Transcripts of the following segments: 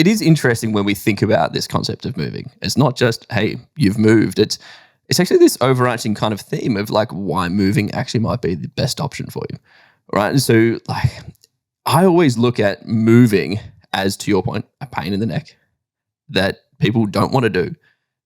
it is interesting when we think about this concept of moving. It's not just, hey, you've moved. It's actually this overarching kind of theme of like why moving actually might be the best option for you, right? And so like I always look at moving as, to your point, a pain in the neck that people don't want to do.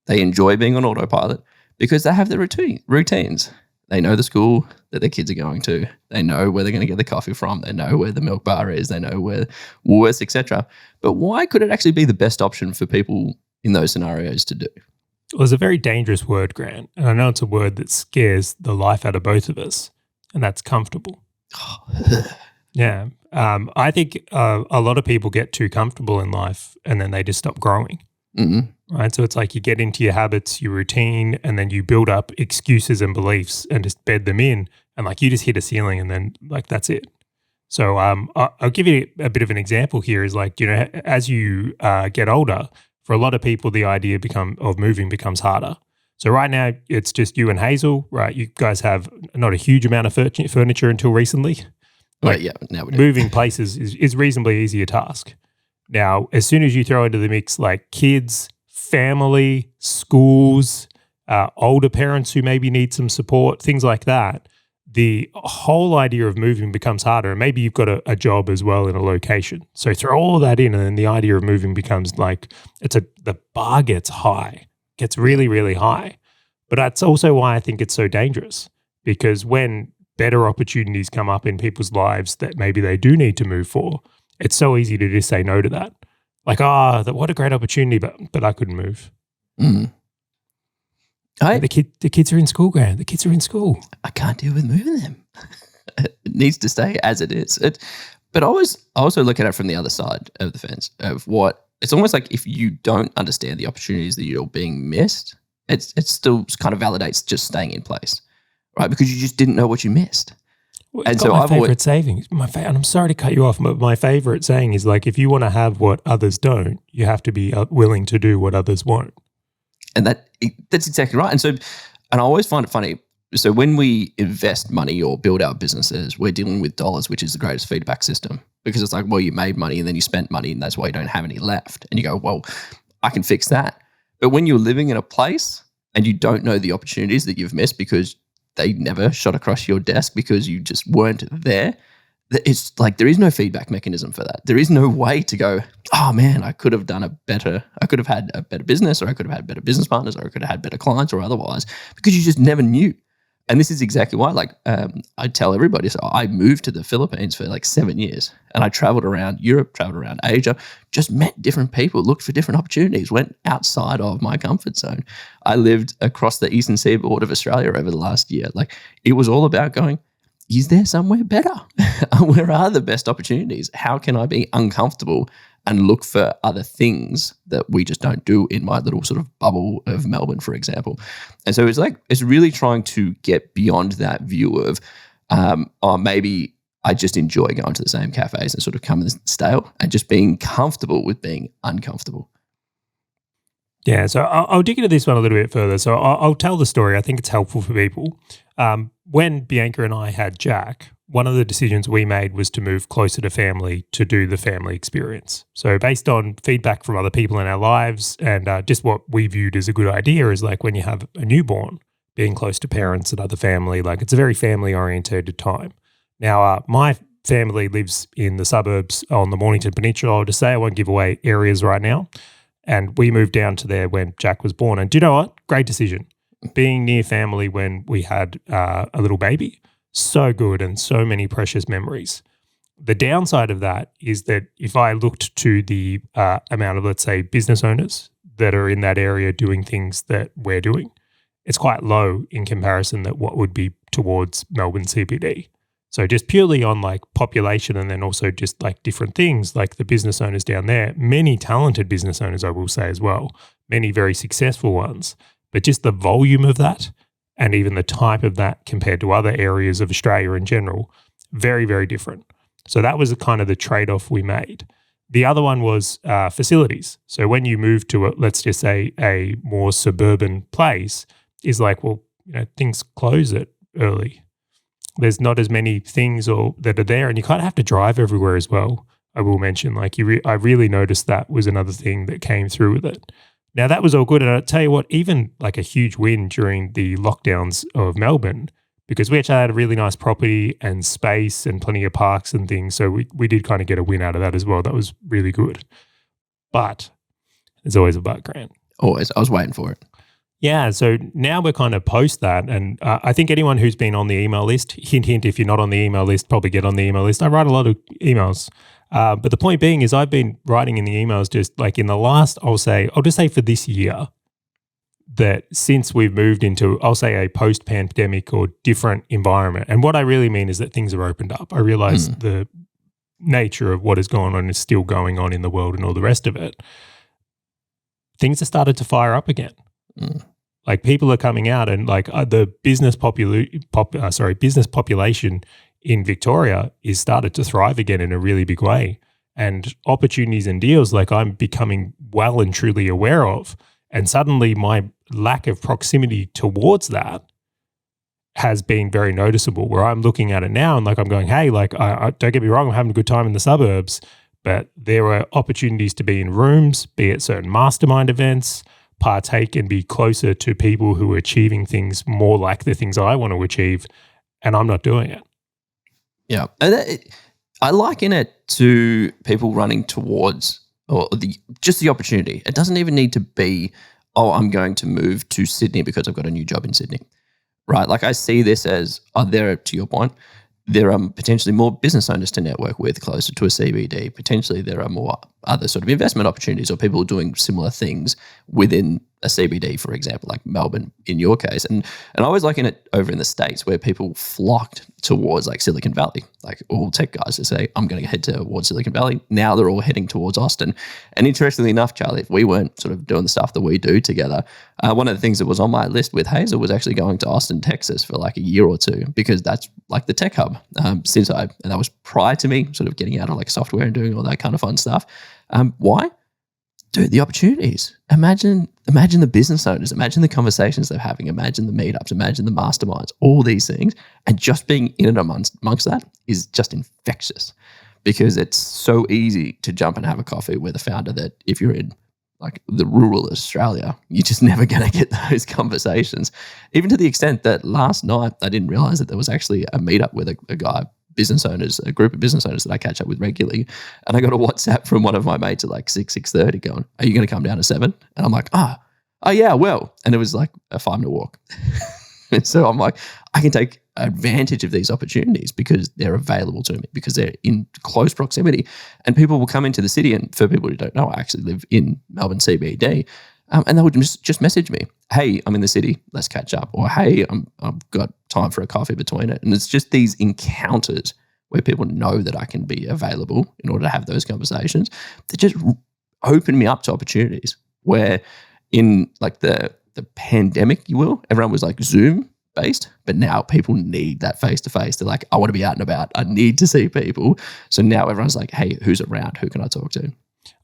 They enjoy being on autopilot because they have their routines. They know the school that their kids are going to. They know where they're going to get the coffee from. They know where the milk bar is. They know where Woolworths, etc. But why could it actually be the best option for people in those scenarios to do? Well, it's a very dangerous word, Grant, and I know it's a word that scares the life out of both of us, and that's comfortable. Yeah. I think a lot of people get too comfortable in life and then they just stop growing. Mm-hmm. Right. So it's like you get into your habits, your routine, and then you build up excuses and beliefs and just bed them in. And like you just hit a ceiling and then like that's it. So I'll give you a bit of an example here is like, you know, as you get older, for a lot of people, the idea of moving becomes harder. So right now it's just you and Hazel, right? You guys have not a huge amount of furniture until recently. Like, yeah, now we do. Moving places is reasonably easier task. Now, as soon as you throw into the mix like kids, family, schools, older parents who maybe need some support, things like that, the whole idea of moving becomes harder. And maybe you've got a job as well in a location. So throw all that in and then the idea of moving becomes like the bar gets high, gets really, really high. But that's also why I think it's so dangerous because when better opportunities come up in people's lives that maybe they do need to move for, it's so easy to just say no to that. Like, what a great opportunity, but I couldn't move. Mm. The kids are in school, Grant. The kids are in school. I can't deal with moving them. It needs to stay as it is. But I also look at it from the other side of the fence of what it's almost like if you don't understand the opportunities that you're being missed, it still kind of validates just staying in place, right? Because you just didn't know what you missed. Well, and so my favorite saying, and I'm sorry to cut you off, but my favorite saying is like, if you want to have what others don't, you have to be willing to do what others won't. And that's exactly right. And I always find it funny. So when we invest money or build our businesses, we're dealing with dollars, which is the greatest feedback system because it's like, well, you made money and then you spent money and that's why you don't have any left. And you go, well, I can fix that. But when you're living in a place and you don't know the opportunities that you've missed because they never shot across your desk because you just weren't there, it's like there is no feedback mechanism for that. There is no way to go, oh man, I could have had a better business or I could have had better business partners or I could have had better clients or otherwise because you just never knew. And this is exactly why, like I tell everybody, so I moved to the Philippines for like 7 years and I traveled around Europe, traveled around Asia, just met different people, looked for different opportunities, went outside of my comfort zone. I lived across the eastern seaboard of Australia over the last year. Like it was all about going, is there somewhere better? Where are the best opportunities? How can I be uncomfortable and look for other things that we just don't do in my little sort of bubble of Melbourne, for example? And so it's really trying to get beyond that view of, maybe I just enjoy going to the same cafes and sort of coming stale and just being comfortable with being uncomfortable. Yeah, so I'll dig into this one a little bit further. So I'll tell the story. I think it's helpful for people. When Bianca and I had Jack, one of the decisions we made was to move closer to family to do the family experience. So based on feedback from other people in our lives and just what we viewed as a good idea is like when you have a newborn, being close to parents and other family, like it's a very family-oriented time. Now, my family lives in the suburbs on the Mornington Peninsula. I'll just say I won't give away areas right now. And we moved down to there when Jack was born. And do you know what? Great decision. Being near family when we had a little baby, so good and so many precious memories. The downside of that is that if I looked to the amount of, let's say, business owners that are in that area doing things that we're doing, it's quite low in comparison that what would be towards Melbourne CBD. So just purely on like population and then also just like different things like the business owners down there, many talented business owners, I will say as well, many very successful ones, but just the volume of that and even the type of that compared to other areas of Australia in general, very, very different. So that was kind of the trade-off we made. The other one was facilities. So when you move to, let's just say, a more suburban place, is like, well, things close it early. There's not as many things that are there, and you kind of have to drive everywhere as well. I will mention, like I really noticed that was another thing that came through with it. Now that was all good. And I'll tell you what, even like a huge win during the lockdowns of Melbourne, because we actually had a really nice property and space and plenty of parks and things. So we did kind of get a win out of that as well. That was really good. But there's always a but, Grant. Always. I was waiting for it. Yeah, so now we're kind of post that, and I think anyone who's been on the email list, hint, hint, if you're not on the email list, probably get on the email list. I write a lot of emails, but the point being is I've been writing in the emails just like in the last, I'll just say for this year, that since we've moved into, I'll say a post-pandemic or different environment, and what I really mean is that things are opened up. I realize the nature of what is going on is still going on in the world and all the rest of it. Things have started to fire up again. Like people are coming out, and like the business population in Victoria is started to thrive again in a really big way, and opportunities and deals like I'm becoming well and truly aware of, and suddenly my lack of proximity towards that has been very noticeable, where I'm looking at it now and like I'm going, hey, like I don't get me wrong, I'm having a good time in the suburbs, but there are opportunities to be in rooms, be it certain mastermind events, partake and be closer to people who are achieving things more like the things I want to achieve, and I'm not doing it. Yeah. And I liken it to people running towards just the opportunity. It doesn't even need to be, I'm going to move to Sydney because I've got a new job in Sydney, right? Like I see this as, to your point, there are potentially more business owners to network with closer to a CBD. Potentially there are more other sort of investment opportunities or people doing similar things within a CBD, for example, like Melbourne in your case. And I always liken it over in the States where people flocked towards like Silicon Valley, like all tech guys to say, I'm going to head towards Silicon Valley. Now they're all heading towards Austin. And interestingly enough, Charlie, if we weren't sort of doing the stuff that we do together, one of the things that was on my list with Hazel was actually going to Austin, Texas for like a year or two, because that's like the tech hub. And that was prior to me sort of getting out of like software and doing all that kind of fun stuff. Why? Dude, the opportunities. Imagine the business owners, imagine the conversations they're having, imagine the meetups, imagine the masterminds, all these things. And just being in and amongst that is just infectious, because it's so easy to jump and have a coffee with a founder that if you're in like the rural Australia, you're just never going to get those conversations. Even to the extent that last night, I didn't realize that there was actually a meetup with a group of business owners that I catch up with regularly. And I got a WhatsApp from one of my mates at like 6:30 going, are you going to come down at 7? And I'm like, oh yeah, well. And it was like a 5-minute walk. And so I'm like, I can take advantage of these opportunities because they're available to me, because they're in close proximity. And people will come into the city. And for people who don't know, I actually live in Melbourne CBD. And they would just message me, hey, I'm in the city, let's catch up. Or, hey, I've got time for a coffee between it. And it's just these encounters where people know that I can be available in order to have those conversations that just open me up to opportunities where in like the pandemic, you will, everyone was like Zoom based, but now people need that face-to-face. They're like, I want to be out and about. I need to see people. So now everyone's like, hey, who's around? Who can I talk to?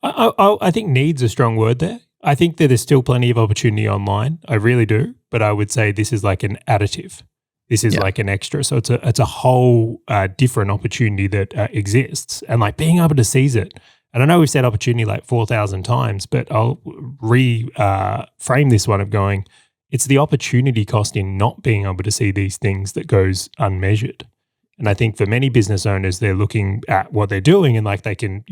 I think need's a strong word there. I think that there's still plenty of opportunity online. I really do. But I would say this is like an additive. This is like an extra. So it's a whole different opportunity that exists, and like being able to seize it. And I know we've said opportunity like 4,000 times, but I'll frame this one of going, it's the opportunity cost in not being able to see these things that goes unmeasured. And I think for many business owners, they're looking at what they're doing and like they can,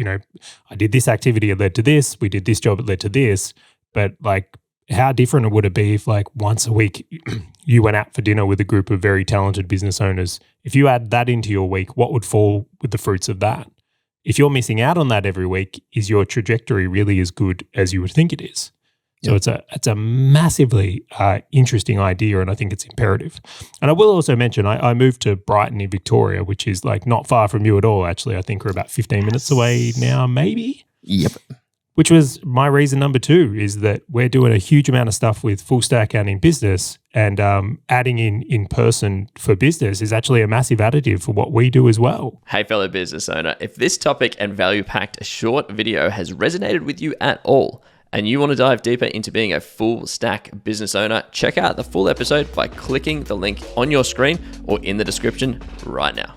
I did this activity, it led to this. We did this job, it led to this. But like, how different would it be if like once a week you went out for dinner with a group of very talented business owners? If you add that into your week, what would fall with the fruits of that? If you're missing out on that every week, is your trajectory really as good as you would think it is? So it's a massively interesting idea, and I think it's imperative. And I will also mention I moved to Brighton in Victoria, which is like not far from you at all. Actually, I think we're about 15 minutes away now, maybe. Yep. Which was my reason number 2, is that we're doing a huge amount of stuff with full stack and in business, and adding in person for business is actually a massive additive for what we do as well. Hey, fellow business owner, if this topic and value-packed short video has resonated with you at all, and you want to dive deeper into being a full stack business owner, check out the full episode by clicking the link on your screen or in the description right now.